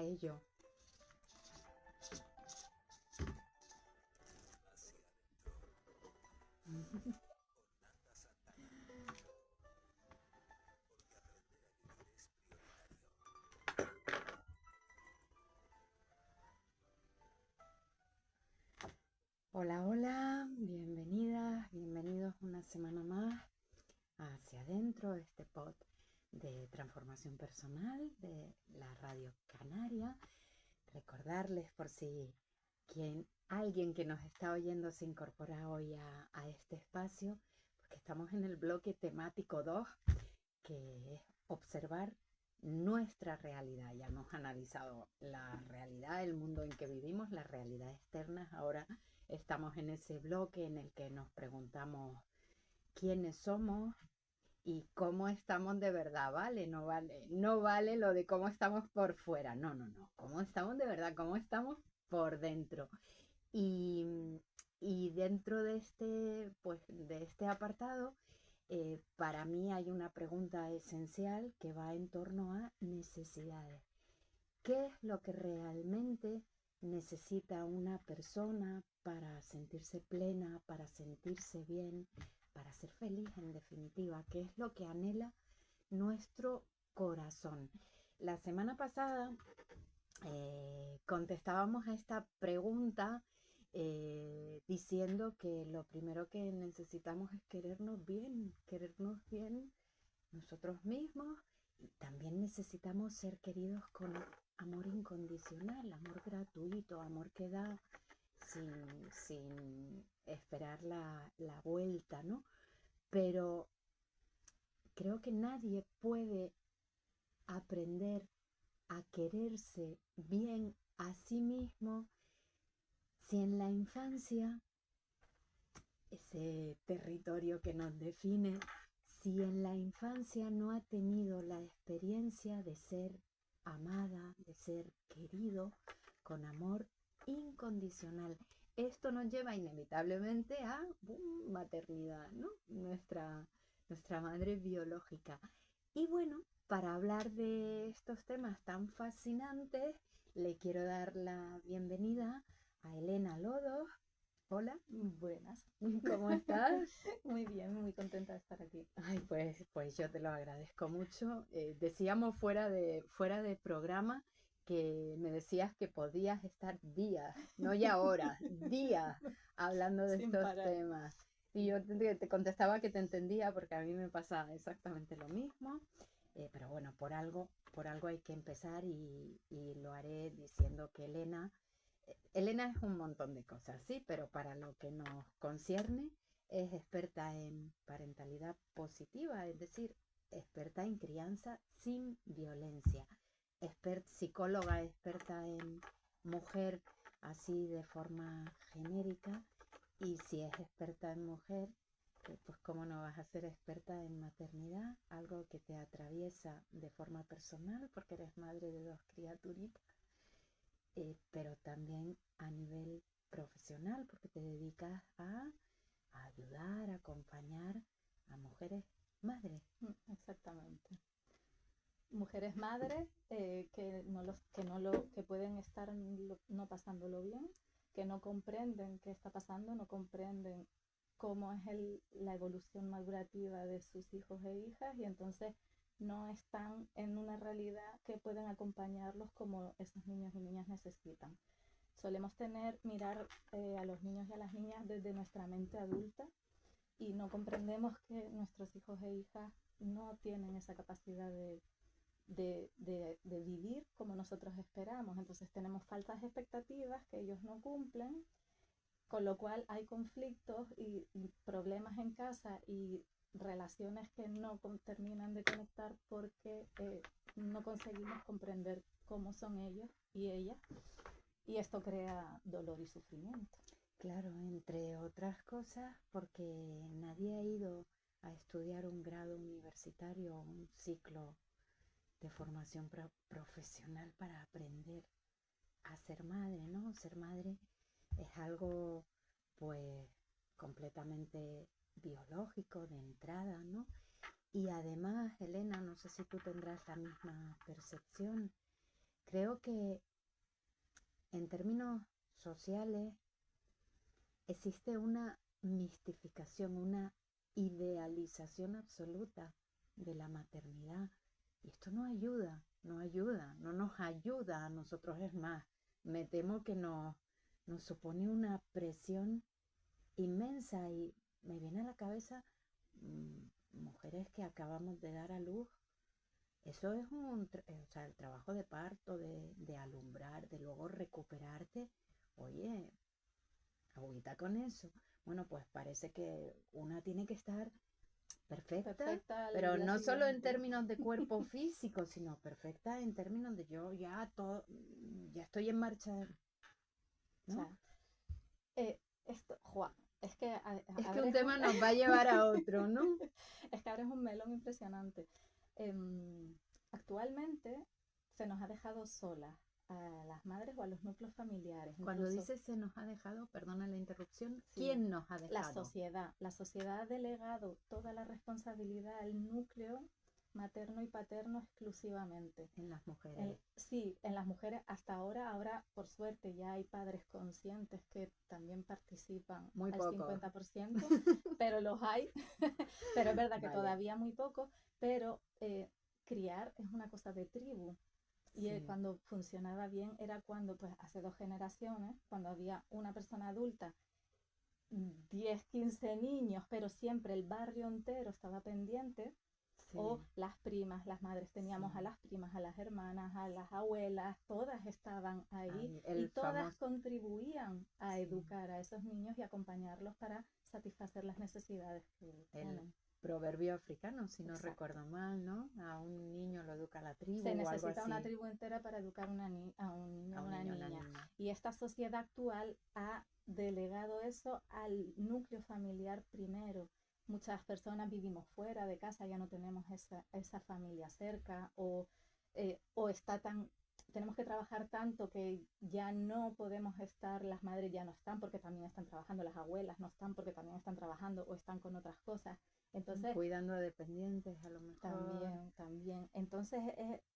ello. Hola, hola, bienvenidas, bienvenidos una semana más hacia adentro, este pod de transformación personal de la Radio Canaria. Recordarles por si alguien que nos está oyendo se incorpora hoy a este espacio, porque estamos en el bloque temático 2, que es observar nuestra realidad. Ya hemos analizado la realidad, el mundo en que vivimos, la realidad externa. Ahora estamos en ese bloque en el que nos preguntamos quiénes somos y cómo estamos de verdad, ¿vale? No vale lo de cómo estamos por fuera, no, cómo estamos de verdad, cómo estamos por dentro. Y, y dentro de este apartado, para mí hay una pregunta esencial que va en torno a necesidades. ¿Qué es lo que realmente necesita una persona para sentirse plena, para sentirse bien, para ser feliz en definitiva? ¿Qué es lo que anhela nuestro corazón? La semana pasada contestábamos a esta pregunta diciendo que lo primero que necesitamos es querernos bien nosotros mismos, y también necesitamos ser queridos con amor incondicional, amor gratuito, amor que da sin esperar la vuelta, ¿no? Pero creo que nadie puede aprender a quererse bien a sí mismo si en la infancia, ese territorio que nos define, si en la infancia no ha tenido la experiencia de ser amada, de ser querido con amor incondicional. Esto nos lleva inevitablemente a maternidad, ¿no? Nuestra madre biológica. Y bueno, para hablar de estos temas tan fascinantes, le quiero dar la bienvenida a Elena Lodos. Hola, Buenas. ¿cómo estás? Muy bien, muy contenta de estar aquí. Ay, pues yo te lo agradezco mucho. Decíamos fuera de programa que me decías que podías estar días, no ya horas, días hablando de Sin estos parar. temas. Y yo te contestaba que te entendía porque a mí me pasa exactamente lo mismo. Pero bueno, por algo hay que empezar y lo haré diciendo que Elena es un montón de cosas, sí, pero para lo que nos concierne, es experta en parentalidad positiva, es decir, experta en crianza sin violencia, psicóloga experta en mujer, así de forma genérica, y si es experta en mujer, pues cómo no vas a ser experta en maternidad, algo que te atraviesa de forma personal porque eres madre de dos criaturitas, pero también a nivel profesional porque te dedicas a ayudar, a acompañar a mujeres madres. Exactamente. Mujeres madres que pueden estar no pasándolo bien, que no comprenden qué está pasando, no comprenden cómo es la evolución madurativa de sus hijos e hijas, y entonces no están en una realidad que pueden acompañarlos como esos niños y niñas necesitan. Solemos mirar a los niños y a las niñas desde nuestra mente adulta, y no comprendemos que nuestros hijos e hijas no tienen esa capacidad de vivir como nosotros esperamos. Entonces tenemos falsas expectativas que ellos no cumplen, con lo cual hay conflictos y problemas en casa y relaciones que no terminan de conectar porque no conseguimos comprender cómo son ellos y ellas, y esto crea dolor y sufrimiento. Claro, entre otras cosas, porque nadie ha ido a estudiar un grado universitario o un ciclo de formación profesional para aprender a ser madre, ¿no? Ser madre es algo, pues, completamente biológico de entrada, ¿no? Y además, Elena, no sé si tú tendrás la misma percepción, creo que en términos sociales existe una mistificación, una idealización absoluta de la maternidad. Y esto no ayuda, no nos ayuda a nosotros. Es más, me temo que nos supone una presión inmensa y me viene a la cabeza mujeres que acabamos de dar a luz. Eso es o sea, el trabajo de parto, de alumbrar, de luego recuperarte. Oye, agüita con eso. Bueno, pues parece que una tiene que estar perfecta, pero no solo en términos de cuerpo físico, sino perfecta en términos de yo ya estoy en marcha, ¿no? O sea, esto, Juan, es que un tema nos va a llevar a otro, ¿no? Es que abres un melón impresionante. Actualmente se nos ha dejado solas a las madres o a los núcleos familiares. Cuando dices se nos ha dejado, perdona la interrupción, sí, ¿quién nos ha dejado? La sociedad ha delegado toda la responsabilidad al núcleo materno y paterno exclusivamente. En las mujeres. Sí, en las mujeres hasta ahora por suerte ya hay padres conscientes que también participan muy al poco. 50%, pero los hay, pero es verdad que todavía muy poco, pero criar es una cosa de tribu. Y sí. Cuando funcionaba bien era cuando, pues hace 2 generaciones, cuando había una persona adulta, 10, 15 niños, pero siempre el barrio entero estaba pendiente. Sí. O las primas, las madres, teníamos sí. a las primas, a las hermanas, a las abuelas, todas estaban ahí y todas contribuían a educar a esos niños y acompañarlos para satisfacer las necesidades que tienen. Proverbio africano, si no recuerdo mal, ¿no? A un niño lo educa la tribu. Se necesita una tribu entera para educar a un niño o una niña. Y esta sociedad actual ha delegado eso al núcleo familiar primero. Muchas personas vivimos fuera de casa, ya no tenemos esa familia cerca o tenemos que trabajar tanto que ya no podemos estar, las madres ya no están porque también están trabajando, las abuelas no están porque también están trabajando o están con otras cosas. Entonces, cuidando a dependientes a lo mejor. También. Entonces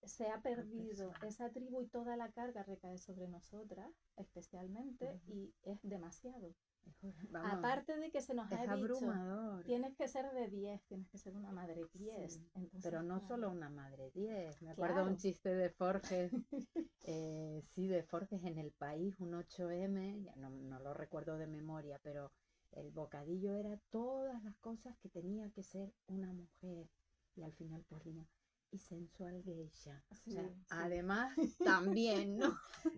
se ha perdido esa tribu y toda la carga recae sobre nosotras especialmente y es demasiado. Vamos, aparte de que se nos ha abrumador. Dicho, tienes que ser de 10, tienes que ser una madre 10. Sí, entonces, pero no solo una madre 10. Me acuerdo un chiste de Forges, sí, de Forges en El País, un 8M, ya no lo recuerdo de memoria, pero el bocadillo era todas las cosas que tenía que ser una mujer. Y al final ponía, y sensual geisha. Sí, o sea, sí. Además, también, ¿no?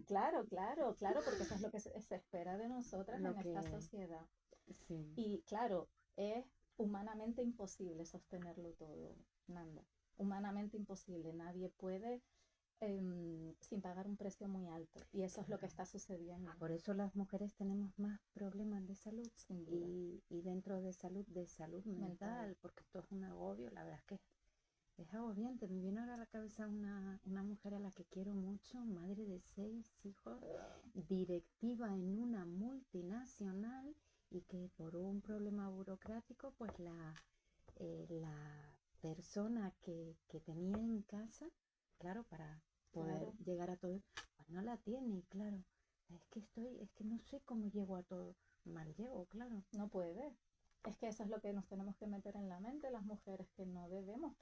Claro, porque eso es lo que se espera de nosotras en esta sociedad. Sí. Y claro, es humanamente imposible sostenerlo todo, Nanda. Humanamente imposible. Nadie puede sin pagar un precio muy alto. Y eso es lo que está sucediendo. Por eso las mujeres tenemos más problemas de salud y dentro de salud mental, porque esto es un agobio, la verdad es que es agobiante. Me viene ahora a la cabeza una mujer a la que quiero mucho, madre de 6 hijos, directiva en una multinacional y que por un problema burocrático, pues la persona que tenía en casa, claro, para poder llegar a todo, pues no la tiene, claro. Es que no sé cómo llego a todo. Mal llego, claro. No puede. Es que eso es lo que nos tenemos que meter en la mente las mujeres, que no debemos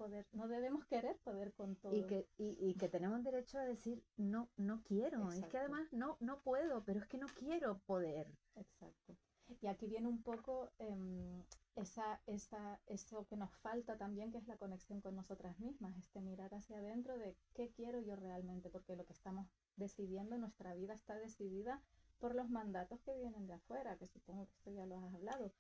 querer poder con todo. Y que tenemos derecho a decir, no quiero. Exacto. Es que además no puedo, pero es que no quiero poder. Exacto. Y aquí viene un poco eso que nos falta también, que es la conexión con nosotras mismas, mirar hacia adentro de qué quiero yo realmente, porque lo que estamos decidiendo, nuestra vida está decidida por los mandatos que vienen de afuera, que supongo que esto ya lo has hablado.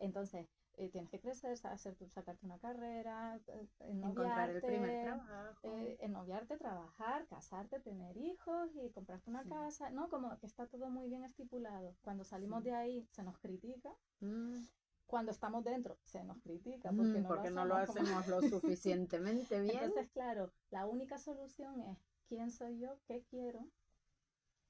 Entonces, tienes que crecer, sacarte una carrera, encontrar el primer trabajo, ennoviarte, trabajar, casarte, tener hijos y comprarte una casa, ¿no? Como que está todo muy bien estipulado. Cuando salimos de ahí se nos critica. Cuando estamos dentro se nos critica porque no lo hacemos lo suficientemente bien. Entonces, claro, la única solución es quién soy yo, qué quiero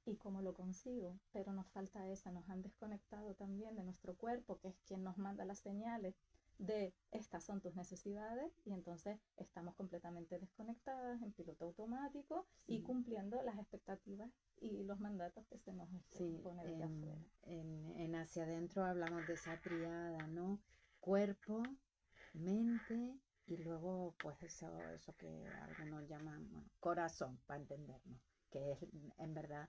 y cómo lo consigo, pero nos falta esa, nos han desconectado también de nuestro cuerpo, que es quien nos manda las señales de estas son tus necesidades y entonces estamos completamente desconectadas en piloto automático y cumpliendo las expectativas y los mandatos que se nos ponen desde afuera. En Hacia Adentro hablamos de esa triada, ¿no? Cuerpo, mente y luego pues eso que algunos llaman, bueno, corazón, para entendernos, que es en verdad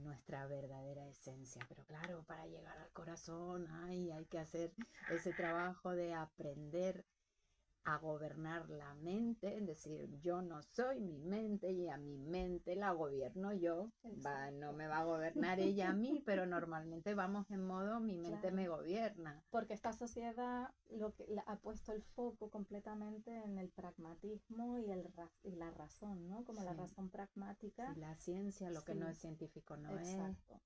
nuestra verdadera esencia. Pero claro, para llegar al corazón hay que hacer ese trabajo de aprender a gobernar la mente, es decir, yo no soy mi mente y a mi mente la gobierno yo. No me va a gobernar ella a mí, pero normalmente vamos en modo mi mente me gobierna. Porque esta sociedad ha puesto el foco completamente en el pragmatismo y la razón, ¿no? Como la razón pragmática. La ciencia, lo que no es científico no es. Exacto.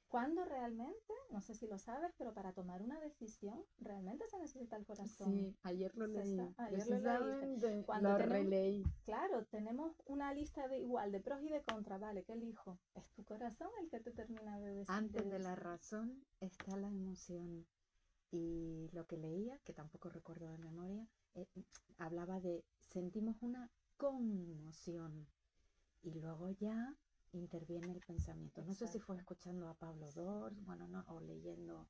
Cuando realmente, no sé si lo sabes, pero para tomar una decisión realmente se necesita el corazón. Sí, ayer lo leí. Ayer lo leíste. Lo releí. Claro, tenemos una lista de pros y de contras, ¿vale? ¿Qué elijo? Es tu corazón el que te termina de decir. Antes de la razón está la emoción. Y lo que leía, que tampoco recuerdo de memoria, hablaba de sentimos una conmoción y luego ya interviene el pensamiento. No sé si fue escuchando a Pablo Dors, bueno, no, o leyendo,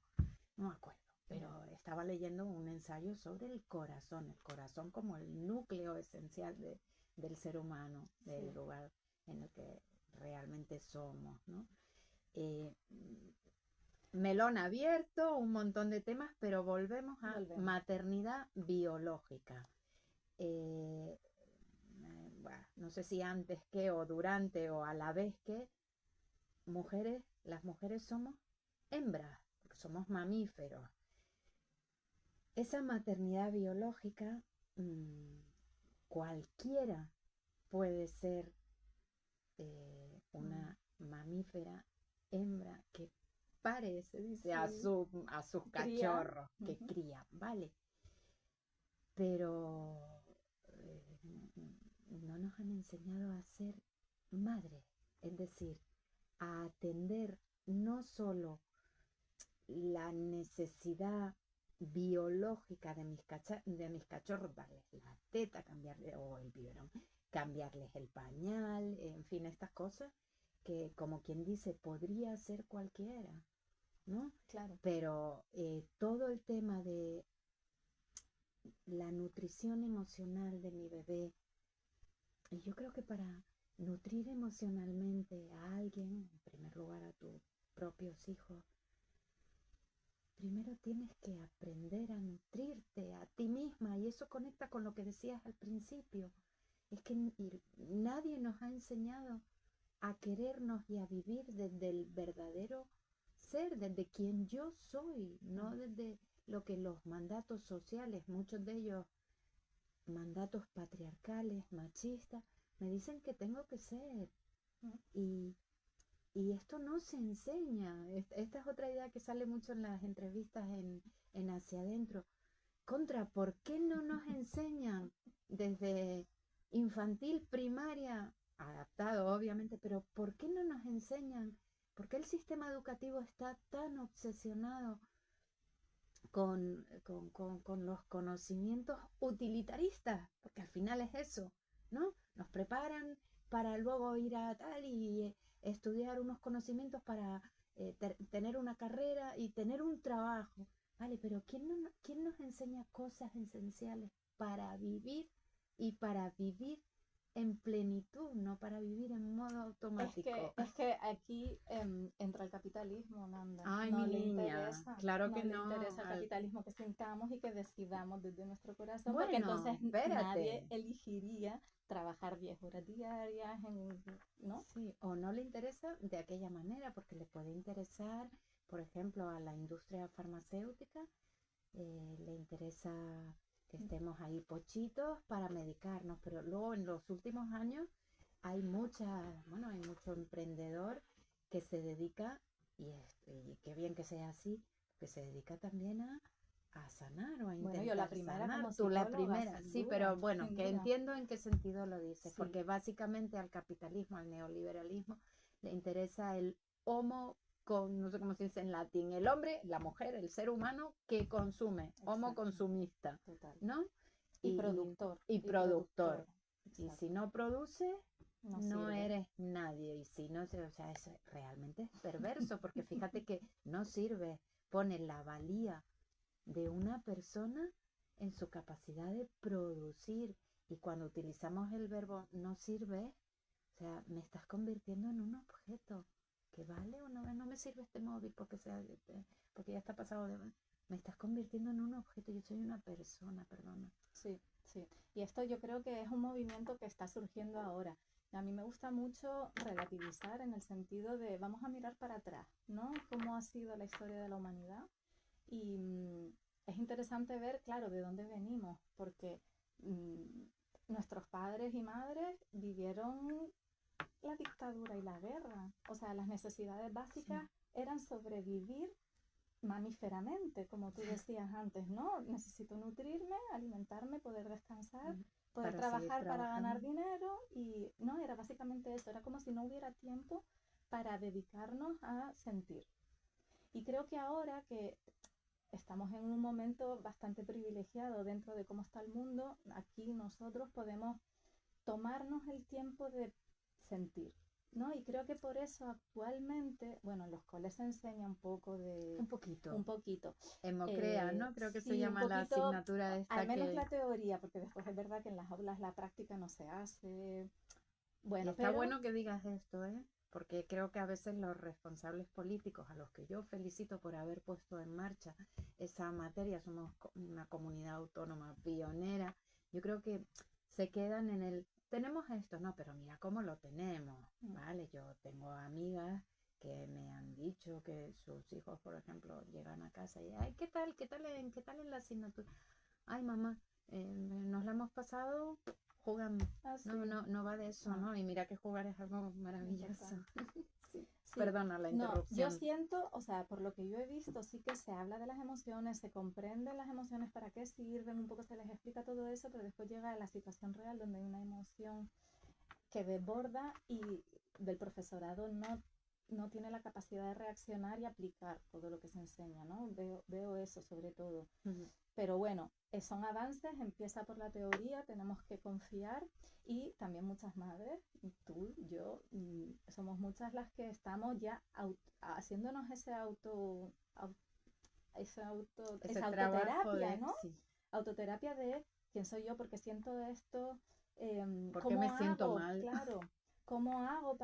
no me acuerdo, pero estaba leyendo un ensayo sobre el corazón como el núcleo esencial del ser humano, del lugar en el que realmente somos, ¿no? Melón abierto, un montón de temas, pero volvemos a maternidad biológica. Bueno, no sé si antes que o durante o a la vez que las mujeres somos hembras, porque somos mamíferos. Esa maternidad biológica, cualquiera puede ser una mamífera hembra que pare, se dice, a sus cachorros que cría, ¿vale? Pero no nos han enseñado a ser madres, es decir, a atender no solo la necesidad biológica de mis cachorros, darles la teta, cambiarles, o el biberón, cambiarles el pañal, en fin, estas cosas que, como quien dice, podría ser cualquiera, ¿no? Claro. Pero todo el tema de la nutrición emocional de mi bebé, y yo creo que para nutrir emocionalmente a alguien, en primer lugar a tus propios hijos, primero tienes que aprender a nutrirte a ti misma, y eso conecta con lo que decías al principio. Es que nadie nos ha enseñado a querernos y a vivir desde el verdadero ser, desde quien yo soy, no desde lo que los mandatos sociales, muchos de ellos mandatos patriarcales, machistas, me dicen que tengo que ser. Y esto no se enseña. Esta es otra idea que sale mucho en las entrevistas en Hacia Adentro. ¿Por qué no nos enseñan desde infantil, primaria, adaptado obviamente, pero por qué no nos enseñan? ¿Por qué el sistema educativo está tan obsesionado con los conocimientos utilitaristas? Porque al final es eso, ¿no? Nos preparan para luego ir a tal y estudiar unos conocimientos para tener una carrera y tener un trabajo. Vale, pero ¿quién nos enseña cosas esenciales para vivir y para vivir en plenitud, no para vivir en modo automático? Es que aquí entra el capitalismo, Nanda. Ay, no mi le niña, interesa, claro que no. le interesa el capitalismo que sintamos y que decidamos desde nuestro corazón, bueno, porque entonces espérate. nadie elegiría trabajar 10 horas diarias, ¿no? Sí, o no le interesa de aquella manera, porque le puede interesar, por ejemplo, a la industria farmacéutica, le interesa que estemos ahí pochitos para medicarnos, pero luego en los últimos años hay mucho emprendedor que se dedica, y qué bien que sea así, que se dedica también a sanar o a intentar yo la primera sanar. como Tú la psicóloga, primera, sin sí, duda, pero bueno, sin que duda. entiendo en qué sentido lo dices, Sí. porque básicamente al capitalismo, al neoliberalismo, le interesa el homo no sé cómo se dice en latín, el hombre, la mujer, el ser humano que consume, homo Exacto. consumista, Total. ¿no? Y productor. Y productor. Y Exacto. si no produce, No no sirve. eres nadie. Y si no, o sea, eso realmente es perverso, porque fíjate que no sirve. Pone la valía de una persona en su capacidad de producir. Y cuando utilizamos el verbo no sirve, o sea, me estás convirtiendo en un objeto que vale o no me sirve este móvil porque ya está pasado de... Me estás convirtiendo en un objeto, yo soy una persona, perdona. Sí, sí. Y esto yo creo que es un movimiento que está surgiendo ahora. A mí me gusta mucho relativizar en el sentido de vamos a mirar para atrás, ¿no? Cómo ha sido la historia de la humanidad. Y es interesante ver, claro, de dónde venimos, porque nuestros padres y madres vivieron la dictadura y la guerra. O sea, las necesidades básicas eran sobrevivir mamíferamente, como tú decías antes, ¿no? Necesito nutrirme, alimentarme, poder descansar, poder trabajar para ganar dinero y no, era básicamente eso, era como si no hubiera tiempo para dedicarnos a sentir. Y creo que ahora que estamos en un momento bastante privilegiado dentro de cómo está el mundo, aquí nosotros podemos tomarnos el tiempo de sentir, ¿no? Y creo que por eso actualmente, bueno, en los coles se enseña un poco de... Un poquito. Un poquito. Hemocrea, ¿no? Creo que se Sí, llama la asignatura esta al menos que... la teoría, porque después es verdad que en las aulas la práctica no se hace. Bueno, Está bueno que digas esto, ¿eh? Porque creo que a veces los responsables políticos, a los que yo felicito por haber puesto en marcha esa materia, somos una comunidad autónoma pionera, yo creo que se quedan en el, tenemos esto, no, pero mira cómo lo tenemos, ¿vale? Yo tengo amigas que me han dicho que sus hijos, por ejemplo, llegan a casa y, ay, ¿qué tal? ¿Qué tal en la asignatura? Ay, mamá, nos la hemos pasado jugando. No va de eso, ¿no? Y mira que jugar es algo maravilloso. Sí. Perdona la interrupción. No, yo siento, o sea, por lo que yo he visto, sí que se habla de las emociones, se comprenden las emociones, para qué sirven, un poco se les explica todo eso, pero después llega a la situación real donde hay una emoción que desborda y del profesorado no tiene la capacidad de reaccionar y aplicar todo lo que se enseña, ¿no? Veo eso sobre todo. Pero bueno, son avances, empieza por la teoría, tenemos que confiar y también muchas madres, tú, yo, somos muchas las que estamos ya haciéndonos esa autoterapia, ¿no? Sí. Autoterapia de quién soy yo, porque siento esto, ¿Por qué me siento mal? Claro, ¿cómo hago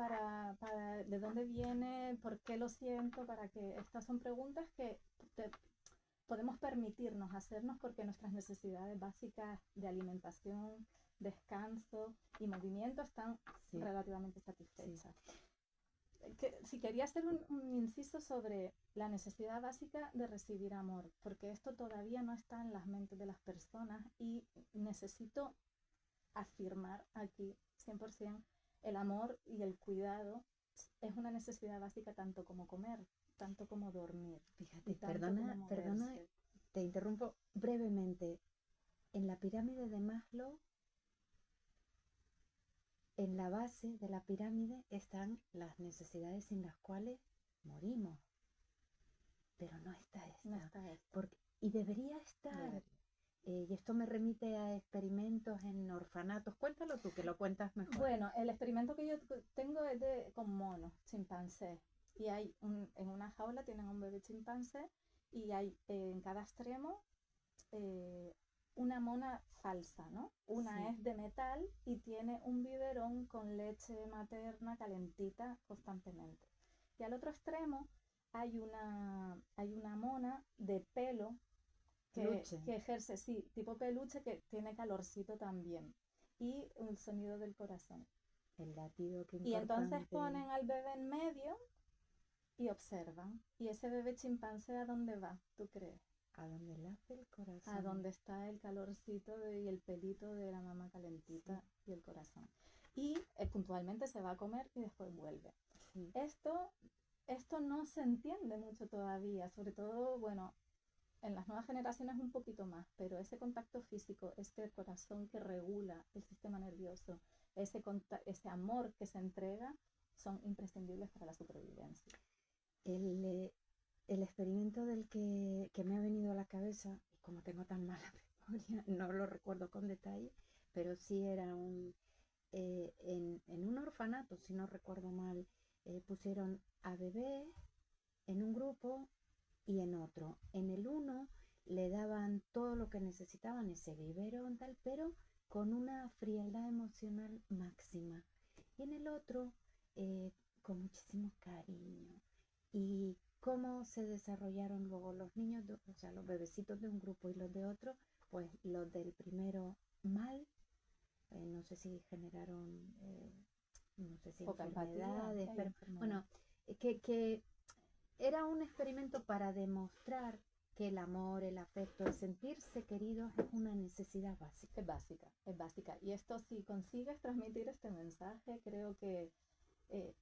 de dónde viene, por qué lo siento? Para que estas son preguntas que podemos permitirnos hacernos porque nuestras necesidades básicas de alimentación, descanso y movimiento están relativamente satisfechas. Si quería hacer un inciso sobre la necesidad básica de recibir amor, porque esto todavía no está en las mentes de las personas y necesito afirmar aquí 100% el amor y el cuidado es una necesidad básica tanto como comer, tanto como dormir. Fíjate, perdona, te interrumpo brevemente. En la pirámide de Maslow, en la base de la pirámide están las necesidades sin las cuales morimos. Pero no está esta. No está esta. Y debería estar. Y esto me remite a experimentos en orfanatos. Cuéntalo tú, que lo cuentas mejor. Bueno, el experimento que yo tengo es con monos, chimpancés. Y hay en una jaula tienen un bebé chimpancé y hay en cada extremo una mona falsa, ¿no? Una es de metal y tiene un biberón con leche materna calentita constantemente. Y al otro extremo hay una mona de pelo que ejerce, tipo peluche, que tiene calorcito también. Y un sonido del corazón. El latido que importante. Y entonces ponen al bebé en medio y observan. ¿Y ese bebé chimpancé a dónde va, tú crees? A donde late el corazón. A donde está el calorcito y el pelito de la mamá calentita y el corazón. Y puntualmente se va a comer y después vuelve. Esto no se entiende mucho todavía, sobre todo, bueno, en las nuevas generaciones un poquito más, pero ese contacto físico, este corazón que regula el sistema nervioso, ese amor que se entrega, son imprescindibles para la supervivencia. El, el experimento del que me ha venido a la cabeza, y como tengo tan mala memoria, no lo recuerdo con detalle, pero sí era en un orfanato, si no recuerdo mal, pusieron a bebés en un grupo y en otro. En el uno le daban todo lo que necesitaban, ese biberón tal, pero con una frialdad emocional máxima. Y en el otro, con muchísimo cariño. Y cómo se desarrollaron luego los niños, o sea, los bebecitos de un grupo y los de otro, pues los del primero mal, no sé si generaron, no sé si Poca empatía, enfermedades, hay pero enfermedad. bueno, que era un experimento para demostrar que el amor, el afecto, el sentirse queridos es una necesidad básica. Es básica, es básica. Y esto, si consigues transmitir este mensaje, creo que eh,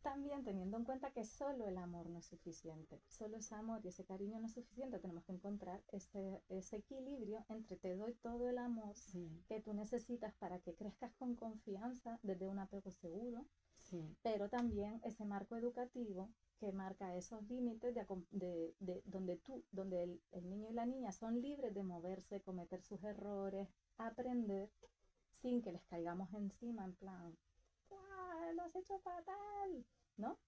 también teniendo en cuenta que solo el amor no es suficiente, solo ese amor y ese cariño no es suficiente, tenemos que encontrar ese equilibrio entre te doy todo el amor Sí, que tú necesitas para que crezcas con confianza desde un apego seguro, sí, pero también ese marco educativo que marca esos límites donde el niño y la niña son libres de moverse, cometer sus errores, aprender sin que les caigamos encima en plan, ¡guau, lo has hecho fatal! ¿No?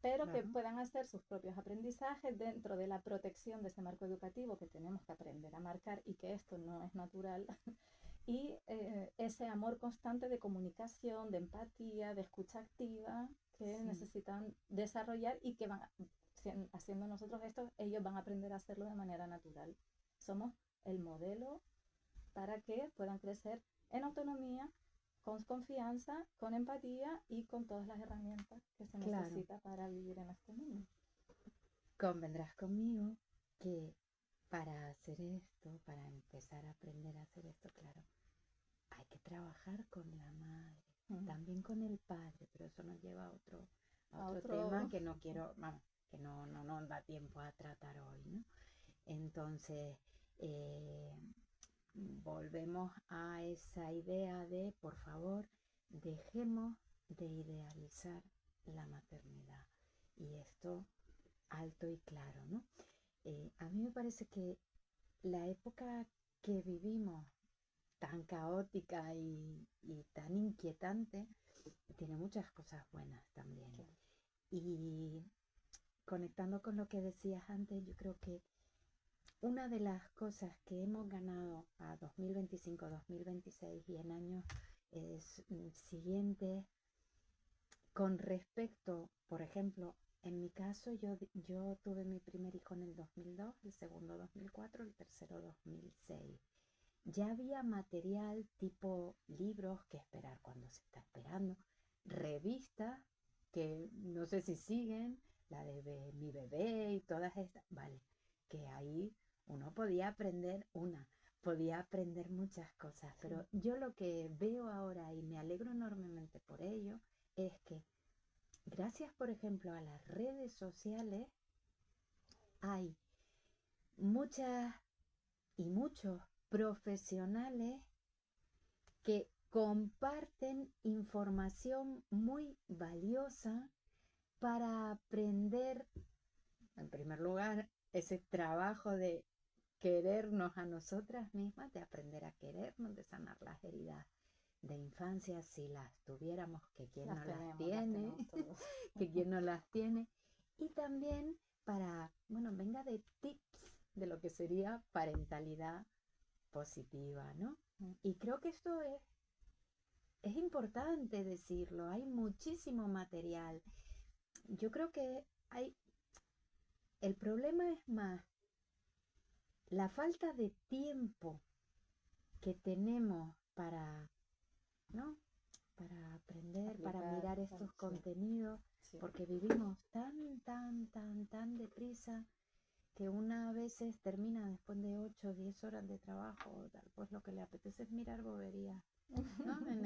Pero que claro, puedan hacer sus propios aprendizajes dentro de la protección de ese marco educativo que tenemos que aprender a marcar y que esto no es natural. Y ese amor constante de comunicación, de empatía, de escucha activa que sí, necesitan desarrollar y que van haciendo nosotros esto, ellos van a aprender a hacerlo de manera natural. Somos el modelo para que puedan crecer en autonomía, con confianza, con empatía y con todas las herramientas que se claro. necesita para vivir en este mundo. Convendrás conmigo que para hacer esto, para empezar a aprender a hacer esto, claro, hay que trabajar con la madre, Mm. también con el padre, pero eso nos lleva a A otro tema otro, que no quiero, vamos, que no nos da tiempo a tratar hoy, ¿no? Entonces, eh, volvemos a esa idea de, por favor, dejemos de idealizar la maternidad. Y esto alto y claro, ¿no? A mí me parece que la época que vivimos, tan caótica y tan inquietante, tiene muchas cosas buenas también. claro. Y conectando con lo que decías antes, yo creo que una de las cosas que hemos ganado a 2025, 2026 y en años siguientes con respecto, por ejemplo, en mi caso yo tuve mi primer hijo en el 2002, el segundo 2004, el tercero 2006. Ya había material tipo libros que esperar cuando se está esperando, revistas que no sé si siguen, la de Mi Bebé y todas estas, vale, que ahí uno podía aprender muchas cosas, Sí. pero yo lo que veo ahora y me alegro enormemente por ello es que gracias, por ejemplo, a las redes sociales hay muchas y muchos profesionales que comparten información muy valiosa para aprender, en primer lugar, ese trabajo de querernos a nosotras mismas, de aprender a querernos, de sanar las heridas de infancia si las tuviéramos, que quien no Las tiene, tenemos todos. que quien no las tiene, y también para, bueno, venga de tips de lo que sería parentalidad positiva, ¿no? Y creo que esto es importante decirlo, hay muchísimo material. Yo creo que el problema es más la falta de tiempo que tenemos para, ¿no? Para aprender, para Aplicar, mirar claro, estos sí, contenidos, sí. porque vivimos tan deprisa que una a veces termina después de 8 o 10 horas de trabajo, pues lo que le apetece es mirar boberías, ¿no? En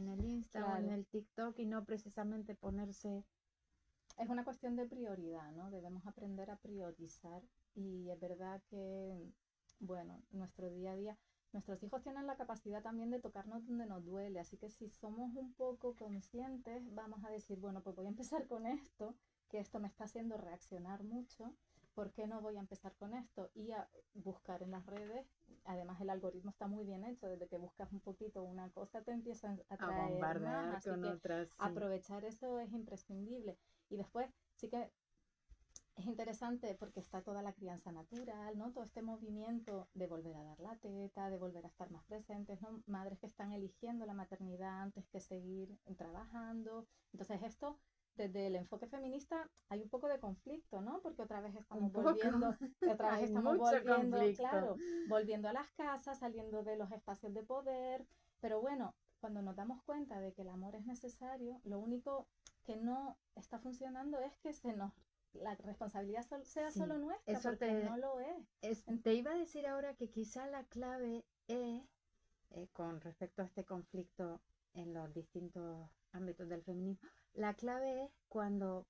el Insta o en Claro, el TikTok y no precisamente ponerse, es una cuestión de prioridad, ¿no? Debemos aprender a priorizar y es verdad que, bueno, nuestro día a día, nuestros hijos tienen la capacidad también de tocarnos donde nos duele, así que si somos un poco conscientes, vamos a decir, bueno, pues voy a empezar con esto que esto me está haciendo reaccionar mucho, ¿por qué no voy a empezar con esto? Y a buscar en las redes, además el algoritmo está muy bien hecho, desde que buscas un poquito una cosa te empiezan a A traer más, bombardear así con que otras, sí. aprovechar eso es imprescindible. Y después sí que es interesante porque está toda la crianza natural, ¿no? Todo este movimiento de volver a dar la teta, de volver a estar más presentes, ¿no? Madres que están eligiendo la maternidad antes que seguir trabajando. Entonces esto, desde el enfoque feminista, hay un poco de conflicto, ¿no? Porque otra vez Un estamos poco, hay mucho volviendo, conflicto. claro, volviendo a las casas, saliendo de los espacios de poder. Pero bueno, cuando nos damos cuenta de que el amor es necesario, lo único que no está funcionando es que la responsabilidad sea solo Sí, nuestra, eso porque no lo es. te iba a decir ahora que quizá la clave es, con respecto a este conflicto en los distintos ámbitos del feminismo, la clave es cuando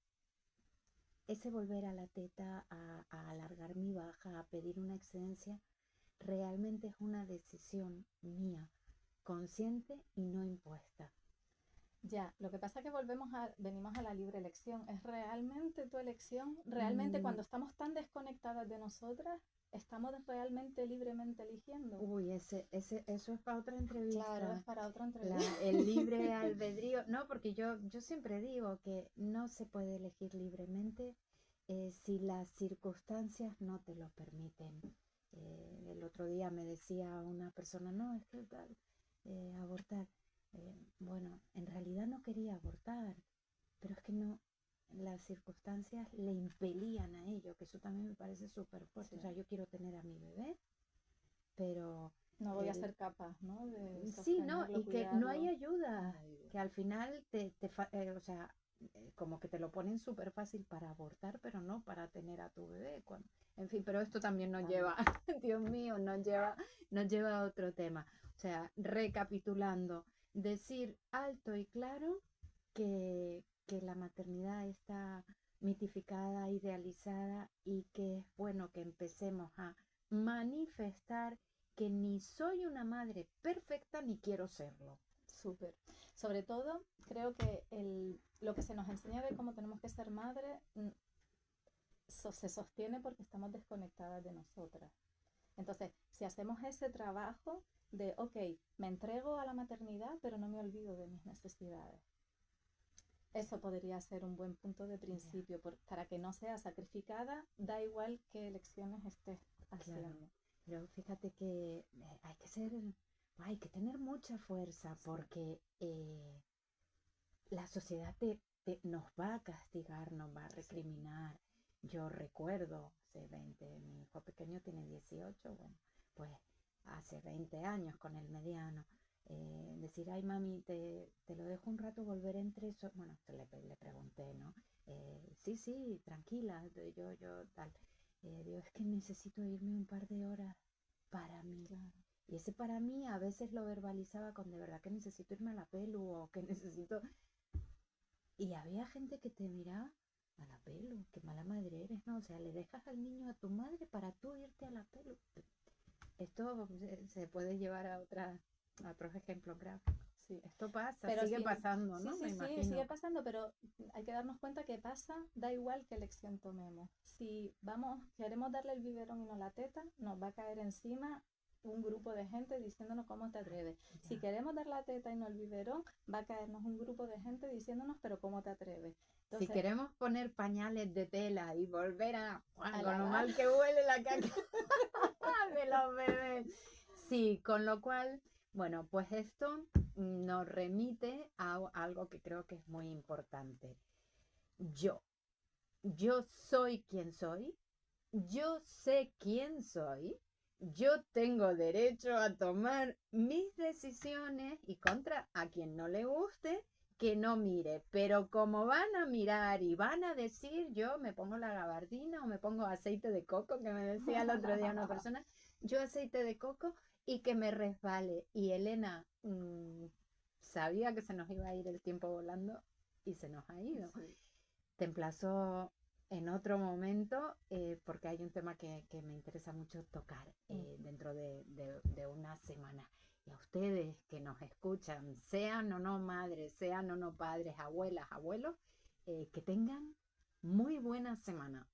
ese volver a la teta, a alargar mi baja, a pedir una excedencia, realmente es una decisión mía, consciente y no impuesta. Ya, lo que pasa es que venimos a la libre elección. ¿Es realmente tu elección? ¿Realmente Mm, cuando estamos tan desconectadas de nosotras, estamos realmente libremente eligiendo? Uy, eso es para otra Claro, entrevista. es para otra entrevista. El libre albedrío, no, porque yo siempre digo que no se puede elegir libremente si las circunstancias no te lo permiten. El otro día me decía una persona, no, es que tal, abortar. Bueno, en realidad no quería abortar, pero es que no, las circunstancias le impelían a ello, que eso también me parece súper fuerte. Sí. O sea, yo quiero tener a mi bebé, pero No voy a el, ser capaz, ¿no? De sí, ¿no? sostenerlo, Y que no hay cuidarlo. ayuda, No hay ayuda. que al final o sea, como que te lo ponen súper fácil para abortar, pero no para tener a tu bebé. En fin, pero esto también nos lleva, Dios mío, nos lleva a otro tema. O sea, recapitulando, decir alto y claro que la maternidad está mitificada, idealizada y que es bueno que empecemos a manifestar que ni soy una madre perfecta ni quiero serlo. Súper. Sobre todo, creo que lo que se nos enseña de cómo tenemos que ser madre se sostiene porque estamos desconectadas de nosotras. Entonces, si hacemos ese trabajo de, ok, me entrego a la maternidad, pero no me olvido de mis necesidades. Eso podría ser un buen punto de principio para que no sea sacrificada, da igual qué elecciones estés Claro, haciendo. pero fíjate que hay que tener mucha fuerza Sí. porque la sociedad nos va a castigar, nos va a recriminar. Sí. Yo recuerdo hace 20, mi hijo pequeño tiene 18, bueno, pues hace 20 años con el mediano. Decir, ay mami, te lo dejo un rato, volver en 3 horas. Bueno, le pregunté, ¿no? Sí, sí, tranquila, yo tal. Digo, es que necesito irme un par de horas para mí. Claro. Y ese para mí a veces lo verbalizaba con de verdad que necesito irme a la pelu o que necesito. Y había gente que te miraba a la pelu, qué mala madre eres, ¿no? O sea, le dejas al niño a tu madre para tú irte a la pelu. Esto se puede llevar a otros ejemplos gráficos. Sí. Esto pasa, Pero sigue sí, pasando, sí, ¿no? Me sí, sí, sigue imagino. pasando, pero hay que darnos cuenta que pasa, da igual qué elección tomemos. Si queremos darle el biberón y no la teta, nos va a caer encima un grupo de gente diciéndonos cómo te atreves. Ya. Si queremos dar la teta y no el biberón, va a caernos un grupo de gente diciéndonos, pero cómo te atreves. Si Entonces, queremos poner pañales de tela y volver a Juan, a con lo lavar. mal que huele la caca de los bebés. Sí, con lo cual, bueno, pues esto nos remite a algo que creo que es muy importante. Yo, yo soy quien soy, yo sé quién soy, yo tengo derecho a tomar mis decisiones y contra a quien no le guste, que no mire. Pero como van a mirar y van a decir, yo me pongo la gabardina o me pongo aceite de coco, que me decía el otro día una persona, yo aceite de coco y que me resbale. Y Elena sabía que se nos iba a ir el tiempo volando y se nos ha ido. Sí. Te emplazo en otro momento porque hay un tema que me interesa mucho tocar dentro de una semana. Y a ustedes que nos escuchan, sean o no madres, sean o no padres, abuelas, abuelos, que tengan Muy buena semana.